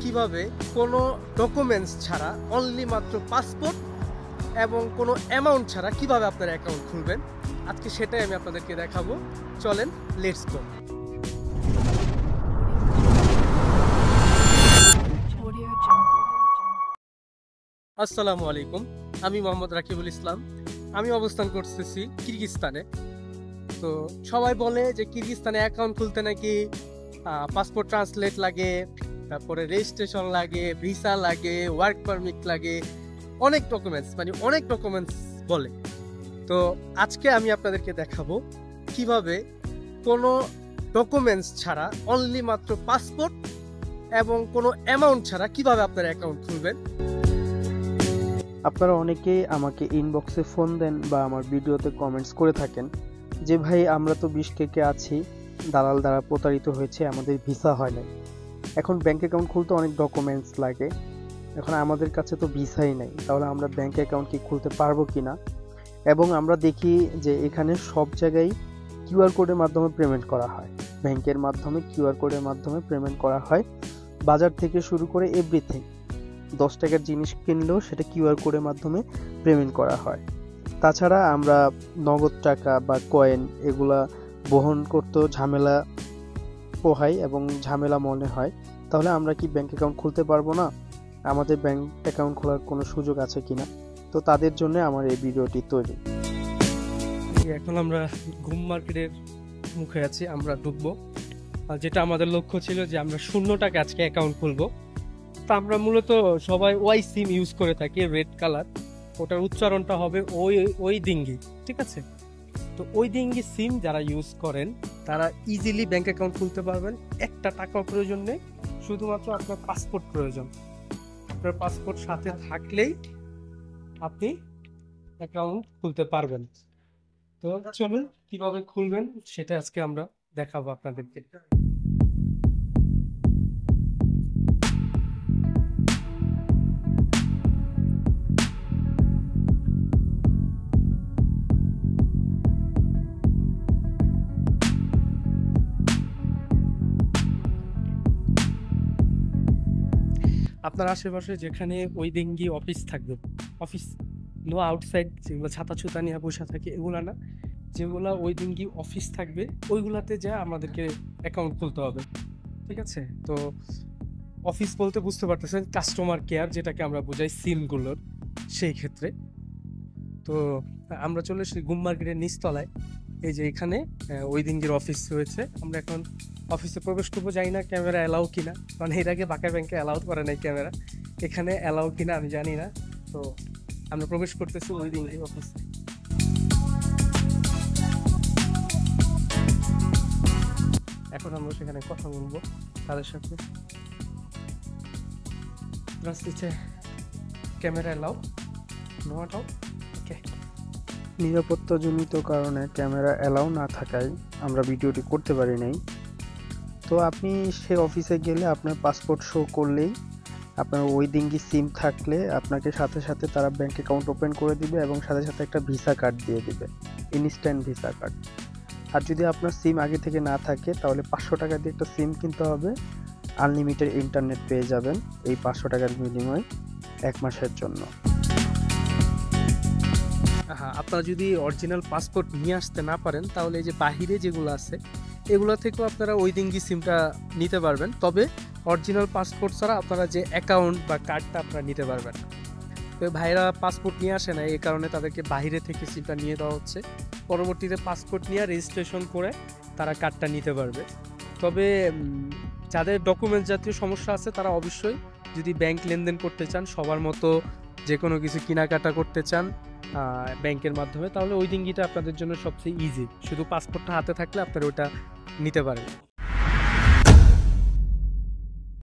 কিভাবে কোনো ডকুমেন্টস ছাড়া অনলি মাত্র পাসপোর্ট এবং কোনো অ্যামাউন্ট ছাড়া কিভাবে আপনার অ্যাকাউন্ট খুলবেন আজকে সেটাই আমি আপনাদেরকে দেখাবো। চলেন লেটস গো। আসসালামু আলাইকুম, আমি মোহাম্মদ রাকিবুল ইসলাম। আমি অবস্থান করতেছি কিরগিজস্তানে। তো সবাই বলে যে কিরগিজস্তানে অ্যাকাউন্ট খুলতে নাকি পাসপোর্ট ট্রান্সলেট লাগে, তারপরে রেজিস্ট্রেশন লাগে, ভিসা লাগে, ওয়ার্ক পারমিট লাগে, অনেক ডকুমেন্টস বলে। তো আজকে আমি আপনাদেরকে দেখাবো কিভাবে কোনো ডকুমেন্টস ছাড়া অনলি মাত্র পাসপোর্ট এবং কোনো অ্যামাউন্ট ছাড়া কিভাবে আপনার অ্যাকাউন্ট খুলবেন। আপনারা অনেকেই আমাকে ইনবক্সে ফোন দেন বা আমার ভিডিওতে কমেন্টস করে থাকেন যে ভাই আমরা তো বিশকেকে আছি, দালাল দ্বারা প্রতারিত হয়েছে, আমাদের ভিসা হয় নাই। এখন ব্যাংক অ্যাকাউন্ট খুলতে অনেক ডকুমেন্টস লাগে, এখন আমাদের কাছে তো ভিসাই নাই, তাহলে আমরা ব্যাংক অ্যাকাউন্ট কি খুলতে পারবো কিনা। এবং আমরা দেখি যে এখানে সব জায়গায় কিউআর কোডের মাধ্যমে পেমেন্ট করা হয়, ব্যাংকের মাধ্যমে কিউআর কোডের মাধ্যমে পেমেন্ট করা হয়। বাজার থেকে শুরু করে এভরিথিং, 10 টাকার জিনিস কিনলেও সেটা কিউআর কোডের মাধ্যমে পেমেন্ট করা হয়। তাছাড়া আমরা নগদ টাকা বা কয়েন এগুলা বহন করতেও ঝামেলা পোহাই এবং ঝামেলা মনে হয়। তাহলে আমরা কি ব্যাংক অ্যাকাউন্ট খুলতে পারবো না? আমাদের ব্যাংক অ্যাকাউন্ট খোলার কোনো সুযোগ আছে কিনা? তো তাদের জন্য আমার এই ভিডিওটি তৈরি। এখন আমরা ঘুম মার্কেটের মুখে আছি, আমরা ঢুকবো। যেটা আমাদের লক্ষ্য ছিল যে আমরা 0 টাকা আজকে অ্যাকাউন্ট খুলবো। তা আমরা মূলত সবাই ওয়াই সিম ইউজ করে থাকি, রেড কালার, ওটার উচ্চারণটা হবে ওই ডিঙ্গি, ঠিক আছে? তো ওই ডিঙ্গি সিম যারা ইউজ করেন তারা ইজিলি ব্যাংক অ্যাকাউন্ট খুলতে পারবেন। একটা টাকাও প্রয়োজন নেই, শুধুমাত্র আপনার পাসপোর্ট প্রয়োজন। আপনার পাসপোর্ট সাথে থাকলেই আপনি অ্যাকাউন্ট খুলতে পারবেন। তো চলুন কিভাবে খুলবেন সেটা আজকে আমরা দেখাবো আপনাদেরকে। আপনার আশেপাশে যেখানে ওই ডিঙ্গি অফিস থাকবে, অফিস নো আউটসাইড, যেগুলো ছাতা ছুতা নিয়ে বসে থাকে এগুলো না, যেগুলো ওই ডিঙ্গি অফিস থাকবে ওইগুলাতে যা আমাদেরকে অ্যাকাউন্ট খুলতে হবে, ঠিক আছে? তো অফিস বলতে বুঝতে পারতেছেন কাস্টমার কেয়ার, যেটাকে আমরা বোঝাই সিমগুলোর, সেই ক্ষেত্রে। তো আমরা চলে এসেছি ঘুম মার্কেটের নিচতলায়। এই যে এখানে ওই ডিঙ্গির অফিস রয়েছে। আমরা এখন অফিসে প্রবেশ করবো, জানি না ক্যামেরা অ্যালাউ কিনা, কারণ এর আগে বাঁকা ব্যাংকে অ্যালাউ করে নাই ক্যামেরা, এখানে অ্যালাউ কিনা আমি জানি না। তো আমরা প্রবেশ করতেছি ওই ডিঙ্গির অফিসে। এখন আমরা সেখানে কথা বলবো তাদের সাথে। ক্যামেরা অ্যালাউ, নো অ্যালাউ, ওকে। নিরাপত্তাজনিত কারণে ক্যামেরা অ্যালাউ না থাকায় আমরা ভিডিওটি করতে পারি নাই। তো আপনি সে অফিসে গেলে আপনার পাসপোর্ট শো করলেই, আপনার ওই ডিঙ্গি সিম থাকলে আপনাকে সাথে সাথে তারা ব্যাংক অ্যাকাউন্ট ওপেন করে দিবে এবং সাথে সাথে একটা ভিসা কার্ড দিয়ে দিবে, ইনস্ট্যান্ট ভিসা কার্ড। আর যদি আপনার সিম আগে থেকে না থাকে তাহলে 500 টাকা দিয়ে একটা সিম কিনতে হবে, আনলিমিটেড ইন্টারনেট পেয়ে যাবেন এই 500 টাকার বিনিময়ে 1 মাসের জন্য। হ্যাঁ, আপনারা যদি অরিজিনাল পাসপোর্ট নিয়ে আসতে না পারেন তাহলে এই যে বাহিরে যেগুলো আছে এগুলো থেকেও আপনারা ওই ডিঙ্গি সিমটা নিতে পারবেন। তবে অরিজিনাল পাসপোর্ট ছাড়া আপনারা যে অ্যাকাউন্ট বা কার্ডটা আপনারা নিতে পারবেন। তো ভাইরা পাসপোর্ট নিয়ে আসে না, এই কারণে তাদেরকে বাহিরে থেকে সিমটা নিয়ে দেওয়া হচ্ছে। পরবর্তীতে পাসপোর্ট নিয়ে রেজিস্ট্রেশন করে তারা কার্ডটা নিতে পারবে। তবে যাদের ডকুমেন্ট জাতীয় সমস্যা আছে তারা অবশ্যই, যদি ব্যাংক লেনদেন করতে চান, সবার মতো যে কোনো কিছু কেনাকাটা করতে চান ব্যাংকের মাধ্যমে, তাহলে ওই ডিঙ্গিটা আপনাদের জন্য সবচেয়ে ইজি। শুধু পাসপোর্টটা হাতে থাকলে আপনারা ওটা নিতে পারেন।